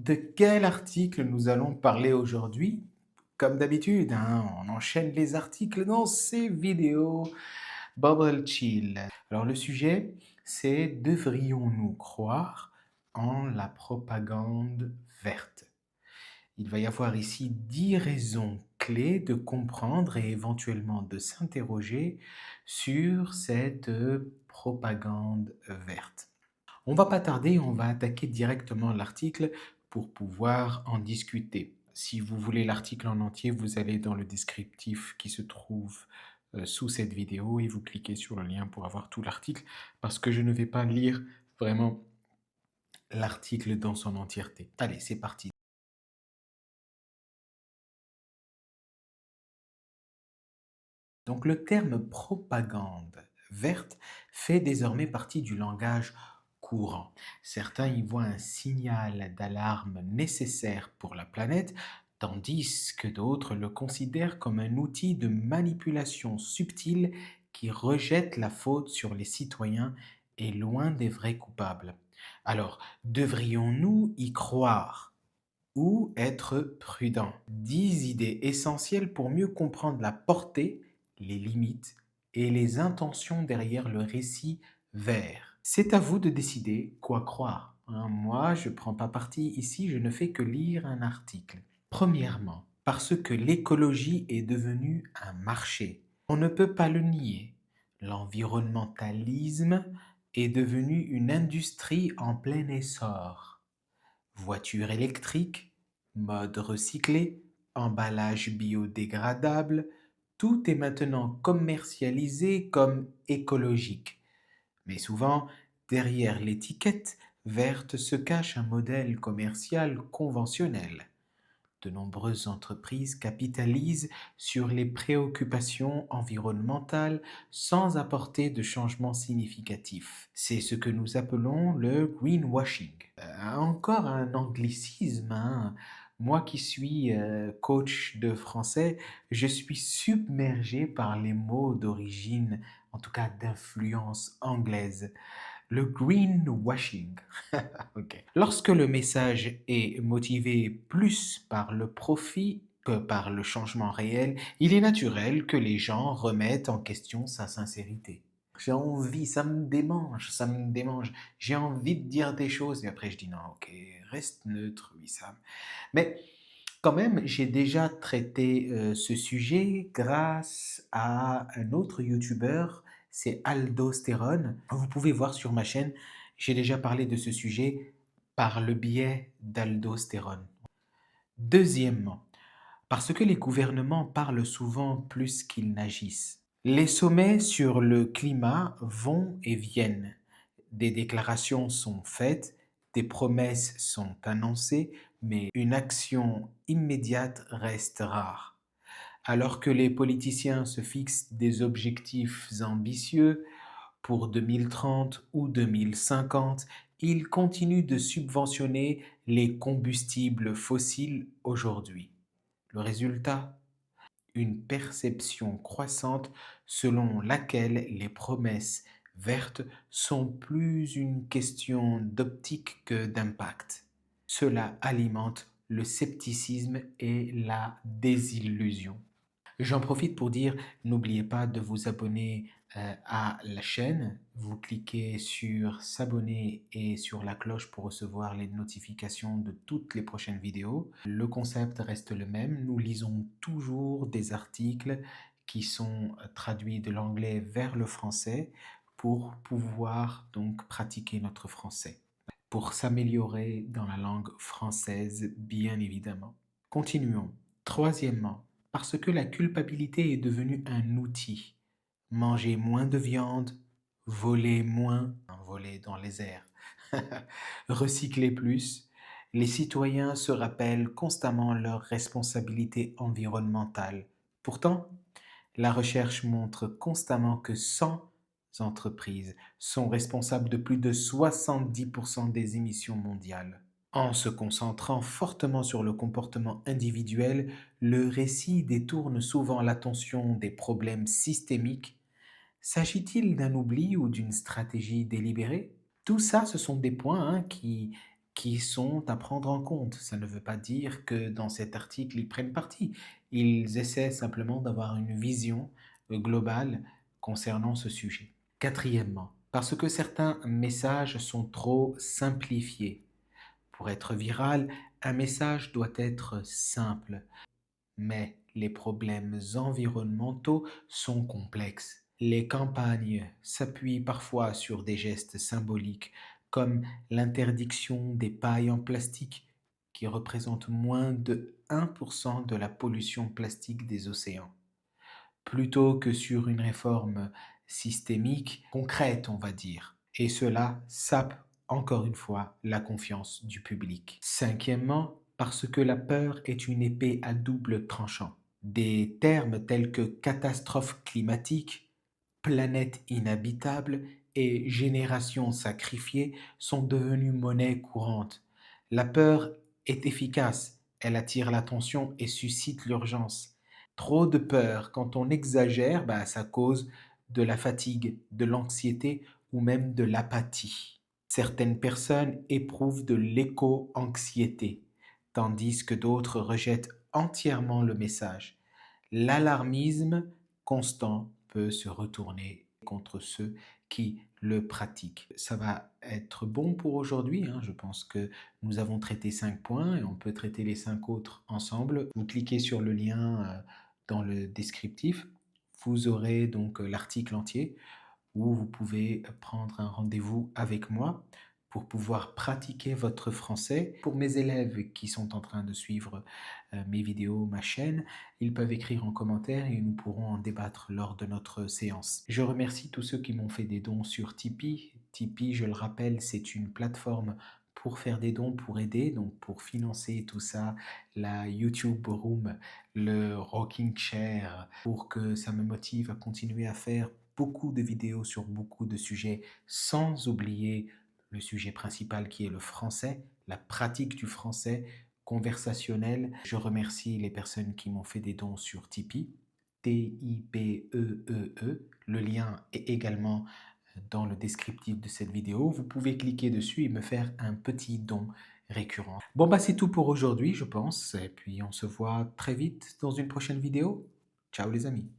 De quel article nous allons parler aujourd'hui? Comme d'habitude, hein, on enchaîne les articles dans ces vidéos Bubble Chill. Alors le sujet, c'est devrions-nous croire en la propagande verte? Il va y avoir ici 10 raisons clés de comprendre et éventuellement de s'interroger sur cette propagande verte. On va pas tarder, on va attaquer directement l'article pour pouvoir en discuter. Si vous voulez l'article en entier, vous allez dans le descriptif qui se trouve sous cette vidéo et vous cliquez sur le lien pour avoir tout l'article parce que je ne vais pas lire vraiment l'article dans son entièreté. Allez, c'est parti. Donc le terme propagande verte fait désormais partie du langage courant. Certains y voient un signal d'alarme nécessaire pour la planète, tandis que d'autres le considèrent comme un outil de manipulation subtile qui rejette la faute sur les citoyens et loin des vrais coupables. Alors, devrions-nous y croire ou être prudent? 10 idées essentielles pour mieux comprendre la portée, les limites et les intentions derrière le récit vert. C'est à vous de décider quoi croire, hein. Moi, je ne prends pas parti ici, je ne fais que lire un article. Premièrement, parce que l'écologie est devenue un marché. On ne peut pas le nier. L'environnementalisme est devenu une industrie en plein essor. Voitures électriques, mode recyclé, emballage biodégradable, tout est maintenant commercialisé comme écologique. Mais souvent, derrière l'étiquette verte se cache un modèle commercial conventionnel. De nombreuses entreprises capitalisent sur les préoccupations environnementales sans apporter de changements significatifs. C'est ce que nous appelons le greenwashing. Encore un anglicisme, hein. Moi qui suis coach de français, je suis submergé par les mots d'origine, en tout cas d'influence anglaise. Le greenwashing. Ok. Lorsque le message est motivé plus par le profit que par le changement réel, il est naturel que les gens remettent en question sa sincérité. J'ai envie, ça me démange. J'ai envie de dire des choses et après je dis non, ok, reste neutre, Wissam. Mais quand même, j'ai déjà traité ce sujet grâce à un autre youtubeur, c'est Aldostérone. Vous pouvez voir sur ma chaîne, j'ai déjà parlé de ce sujet par le biais d'Aldostérone. Deuxièmement, parce que les gouvernements parlent souvent plus qu'ils n'agissent. Les sommets sur le climat vont et viennent. Des déclarations sont faites, des promesses sont annoncées, mais une action immédiate reste rare. Alors que les politiciens se fixent des objectifs ambitieux pour 2030 ou 2050, ils continuent de subventionner les combustibles fossiles aujourd'hui. Le résultat? Une perception croissante selon laquelle les promesses vertes sont plus une question d'optique que d'impact. Cela alimente le scepticisme et la désillusion. J'en profite pour dire, n'oubliez pas de vous abonner à la chaîne. Vous cliquez sur s'abonner et sur la cloche pour recevoir les notifications de toutes les prochaines vidéos. Le concept reste le même. Nous lisons toujours des articles qui sont traduits de l'anglais vers le français pour pouvoir donc pratiquer notre français, pour s'améliorer dans la langue française, bien évidemment. Continuons. Troisièmement, parce que la culpabilité est devenue un outil. Manger moins de viande, voler moins, voler dans les airs, recycler plus. Les citoyens se rappellent constamment leurs responsabilités environnementales. Pourtant, la recherche montre constamment que 100 entreprises sont responsables de plus de 70% des émissions mondiales. En se concentrant fortement sur le comportement individuel, le récit détourne souvent l'attention des problèmes systémiques. S'agit-il d'un oubli ou d'une stratégie délibérée? Tout ça, ce sont des points qui qui sont à prendre en compte. Ça ne veut pas dire que dans cet article, ils prennent parti. Ils essaient simplement d'avoir une vision globale concernant ce sujet. Quatrièmement, parce que certains messages sont trop simplifiés. Pour être viral, un message doit être simple, mais les problèmes environnementaux sont complexes. Les campagnes s'appuient parfois sur des gestes symboliques comme l'interdiction des pailles en plastique qui représentent moins de 1% de la pollution plastique des océans, plutôt que sur une réforme systémique concrète, on va dire. Et cela sape encore une fois la confiance du public. Cinquièmement, parce que la peur est une épée à double tranchant. Des termes tels que catastrophe climatique, planète inhabitable et génération sacrifiée sont devenus monnaie courante. La peur est efficace, elle attire l'attention et suscite l'urgence. Trop de peur, quand on exagère, ça cause de la fatigue, de l'anxiété ou même de l'apathie. Certaines personnes éprouvent de l'éco-anxiété, tandis que d'autres rejettent entièrement le message. L'alarmisme constant peut se retourner contre ceux qui le pratiquent. Ça va être bon pour aujourd'hui, hein. Je pense que nous avons traité 5 points et on peut traiter les 5 autres ensemble. Vous cliquez sur le lien dans le descriptif. Vous aurez donc l'article entier où vous pouvez prendre un rendez-vous avec moi pour pouvoir pratiquer votre français. Pour mes élèves qui sont en train de suivre mes vidéos, ma chaîne, ils peuvent écrire en commentaire et nous pourrons en débattre lors de notre séance. Je remercie tous ceux qui m'ont fait des dons sur Tipeee. Tipeee, je le rappelle, c'est une plateforme pour faire des dons, pour aider, donc pour financer tout ça, la YouTube Room, le Rocking Chair, pour que ça me motive à continuer à faire beaucoup de vidéos sur beaucoup de sujets, sans oublier le sujet principal qui est le français, la pratique du français conversationnel. Je remercie les personnes qui m'ont fait des dons sur Tipeee, T-I-P-E-E-E. Le lien est également dans le descriptif de cette vidéo. Vous pouvez cliquer dessus et me faire un petit don récurrent. Bon, c'est tout pour aujourd'hui, je pense. Et puis, on se voit très vite dans une prochaine vidéo. Ciao les amis.